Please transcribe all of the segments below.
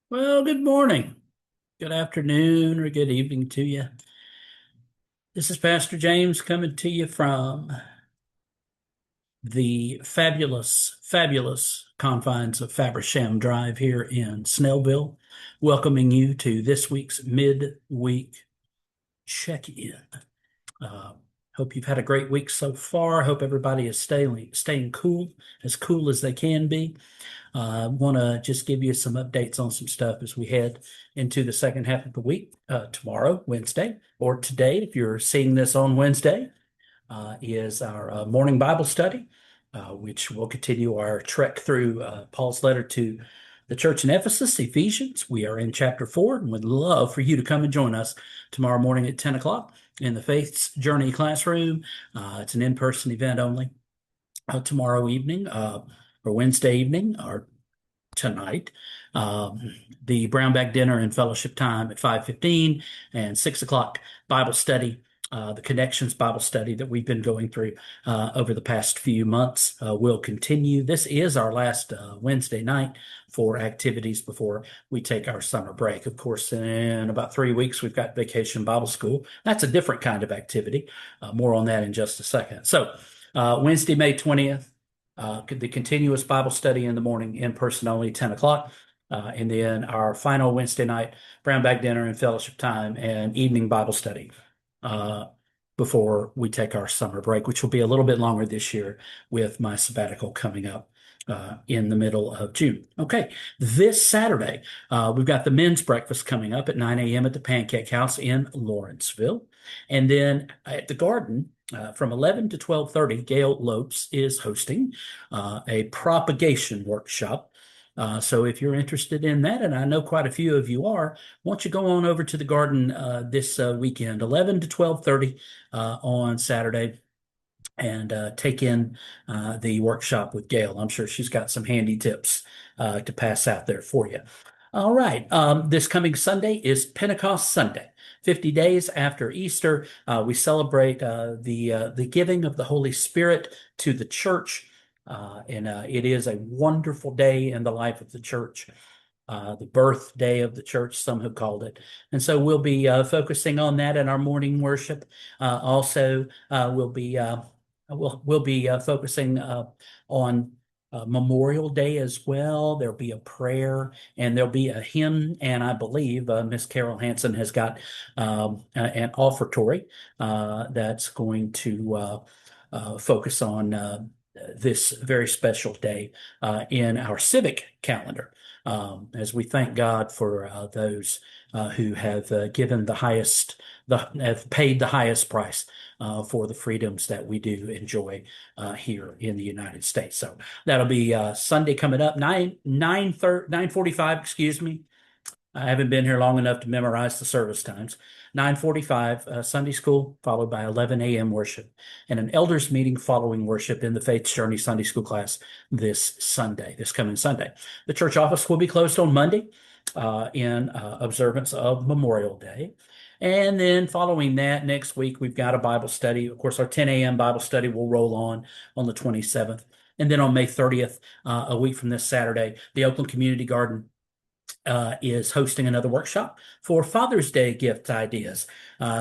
Well, good morning, good afternoon, or good evening to you. This is Pastor James coming to you from the fabulous confines of Faversham Drive here in Snellville, welcoming you to this week's Midweek Check In. Uh, Hope you've had a great week so far. Hope everybody is staying cool, as cool as they can be. I want to just give you some updates on some stuff as we head into the second half of the week. Tomorrow, Wednesday, or today, if you're seeing this on Wednesday, is our morning Bible study, which will continue our trek through Paul's letter to the church in Ephesus, Ephesians. We are in chapter 4 and would love for you to come and join us tomorrow morning at 10 o'clock in the Faith's Journey classroom. It's an in-person event only. Tomorrow evening, or Wednesday evening, or tonight, the brown bag dinner and fellowship time at 5:15 and 6 o'clock Bible study, the Connections Bible study that we've been going through over the past few months will continue. This is our last Wednesday night for activities before we take our summer break. Of course, in about 3 weeks, we've got Vacation Bible School. That's a different kind of activity. More on that in just a second. So, Wednesday, May 20th, the continuous Bible study in the morning, in person only, 10 o'clock. And then our final Wednesday night, brown bag dinner and fellowship time and evening Bible study before we take our summer break, which will be a little bit longer this year with my sabbatical coming up in the middle of June. Okay, this Saturday, we've got the men's breakfast coming up at 9 a.m. at the Pancake House in Lawrenceville. And then at the Garden, from 11 to 12:30, Gail Lopes is hosting a propagation workshop. So if you're interested in that, and I know quite a few of you are, why don't you go on over to the Garden this weekend, 11 to 12:30 on Saturday, and take in the workshop with Gail. I'm sure she's got some handy tips to pass out there for you. All right. This coming Sunday is Pentecost Sunday. 50 days after Easter, we celebrate the giving of the Holy Spirit to the church. And it is a wonderful day in the life of the church. The birthday of the church, some have called it. And so we'll be focusing on that in our morning worship. Also, we'll be focusing on Memorial Day as well. There'll be a prayer and there'll be a hymn, and I believe Miss Carol Hansen has got an offertory that's going to focus on this very special day in our civic calendar, as we thank God for those who have given have paid the highest price for the freedoms that we do enjoy here in the United States. So that'll be Sunday coming up, 9:45, excuse me. I haven't been here long enough to memorize the service times. 9:45 Sunday school, followed by 11 a.m. worship, and an elders meeting following worship in the Faith Journey Sunday School class this coming Sunday. The church office will be closed on Monday in observance of Memorial Day. And then following that, next week, we've got a Bible study. Of course, our 10 a.m. Bible study will roll on the 27th. And then on May 30th, a week from this Saturday, the Oakland Community Garden is hosting another workshop for Father's Day gift ideas.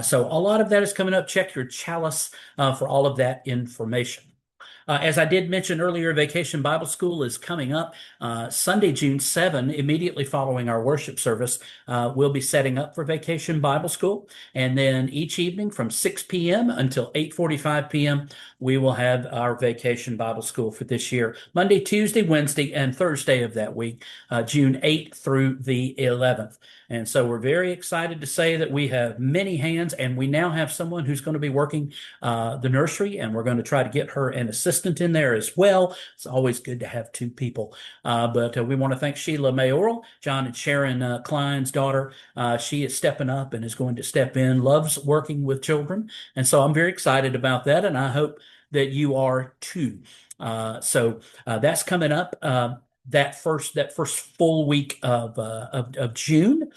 So a lot of that is coming up. Check your chalice for all of that information. As I did mention earlier, Vacation Bible School is coming up Sunday, June 7, immediately following our worship service. We'll be setting up for Vacation Bible School. And then each evening from 6 p.m. until 8:45 p.m., we will have our Vacation Bible School for this year, Monday, Tuesday, Wednesday, and Thursday of that week, June 8th through the 11th. And so we're very excited to say that we have many hands, and we now have someone who's going to be working the nursery, and we're going to try to get her an assistant in there as well. It's always good to have two people. But we want to thank Sheila Mayoral, John and Sharon Klein's daughter. She is stepping up and is going to step in, loves working with children. And so I'm very excited about that, and I hope that you are too. So that's coming up. that first full week of June.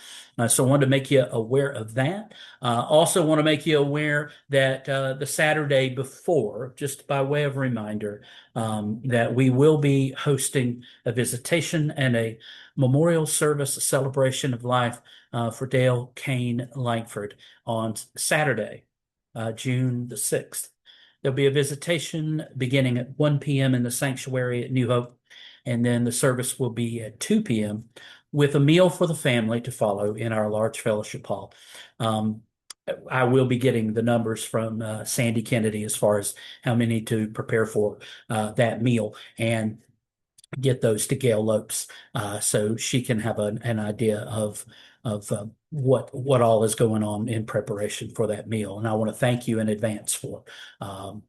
So I wanted to make you aware of that. Also want to make you aware that the Saturday before, just by way of reminder, that we will be hosting a visitation and a memorial service, a celebration of life for Dale Kane Langford on Saturday, June the 6th. There'll be a visitation beginning at 1 p.m. in the sanctuary at New Hope, and then the service will be at 2 p.m. with a meal for the family to follow in our large fellowship hall. Um, I will be getting the numbers from Sandy Kennedy as far as how many to prepare for that meal and get those to Gail Lopes so she can have an idea of what all is going on in preparation for that meal. And I want to thank you in advance for um,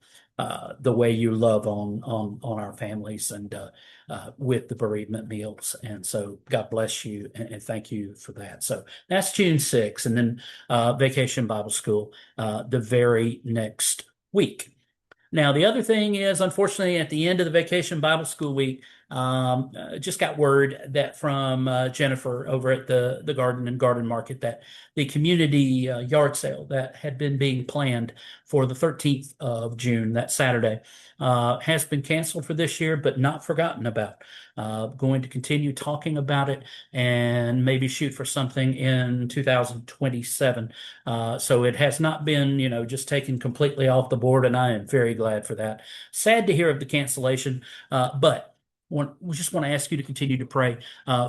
the way you love on our families and with the bereavement meals. And so God bless you and thank you for that. So that's June 6th, and then Vacation Bible School the very next week. Now, the other thing is, unfortunately, at the end of the Vacation Bible School week, just got word that from Jennifer over at the Garden and Garden Market that the community yard sale that had been being planned for the 13th of June, that Saturday, has been canceled for this year, but not forgotten about. Going to continue talking about it and maybe shoot for something in 2027. So it has not been, just taken completely off the board, and I am very glad for that. Sad to hear of the cancellation, but we just want to ask you to continue to pray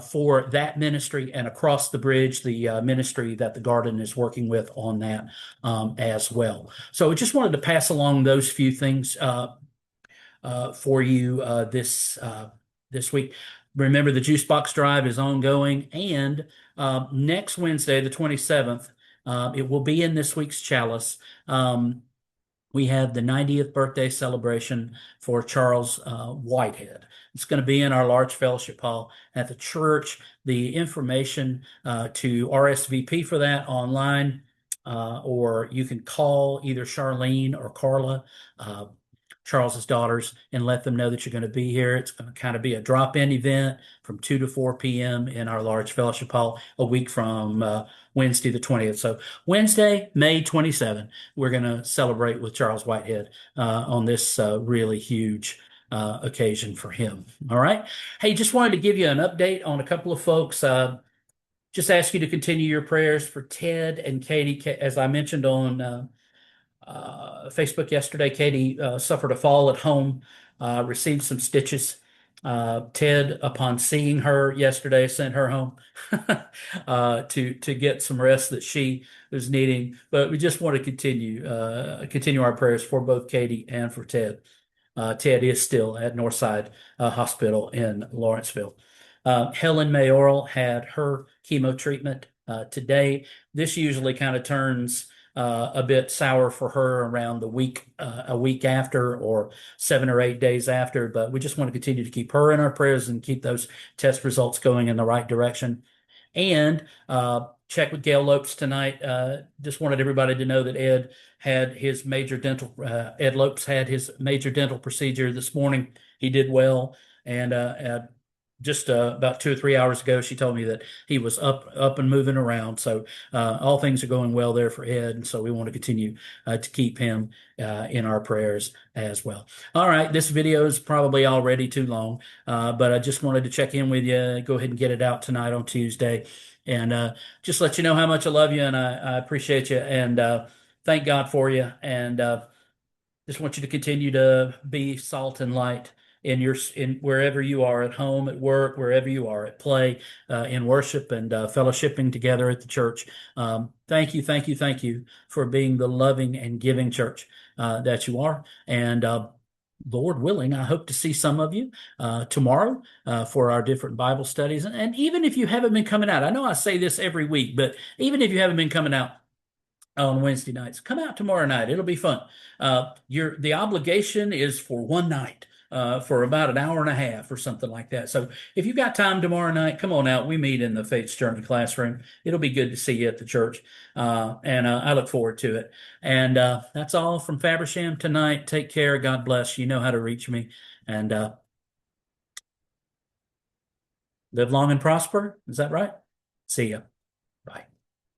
for that ministry and across the bridge, the ministry that the garden is working with on that as well. So we just wanted to pass along those few things for you this week. Remember, the Juice Box Drive is ongoing, and next Wednesday, the 27th, it will be in this week's chalice. We have the 90th birthday celebration for Charles Whitehead. It's going to be in our large fellowship hall at the church. The information to RSVP for that online, or you can call either Charlene or Carla, Charles's daughters, and let them know that you're going to be here. It's going to kind of be a drop-in event from 2 to 4 p.m. in our large fellowship hall a week from Wednesday the 20th. So Wednesday, May 27th, we're going to celebrate with Charles Whitehead on this really huge occasion for him. All right. Hey, just wanted to give you an update on a couple of folks. Just ask you to continue your prayers for Ted and Katie. As I mentioned on Facebook yesterday, Katie suffered a fall at home, received some stitches. Ted, upon seeing her yesterday, sent her home to get some rest that she was needing. But we just want to continue our prayers for both Katie and for Ted. Ted is still at Northside Hospital in Lawrenceville. Helen Mayoral had her chemo treatment today. This usually kind of turns a bit sour for her around a week after, or 7 or 8 days after. But we just want to continue to keep her in our prayers and keep those test results going in the right direction. And check with Gail Lopes tonight. Just wanted everybody to know that Ed Lopes had his major dental procedure this morning. He did well, and just about 2 or 3 hours ago, she told me that he was up and moving around. So all things are going well there for Ed, and so we want to continue to keep him in our prayers as well. All right, this video is probably already too long, but I just wanted to check in with you. Go ahead and get it out tonight on Tuesday, and just let you know how much I love you and I appreciate you, and thank God for you, and just want you to continue to be salt and light in wherever you are, at home, at work, wherever you are, at play, in worship and fellowshipping together at the church. Thank you, thank you, thank you for being the loving and giving church that you are. And Lord willing, I hope to see some of you tomorrow for our different Bible studies. And even if you haven't been coming out, I know I say this every week, but even if you haven't been coming out on Wednesday nights, come out tomorrow night. It'll be fun. The obligation is for one night. For about an hour and a half or something like that. So if you've got time tomorrow night, come on out. We meet in the Faith's Journey classroom. It'll be good to see you at the church. And I look forward to it. And that's all from Fabersham tonight. Take care. God bless. You know how to reach me. And Live long and prosper. Is that right? See ya.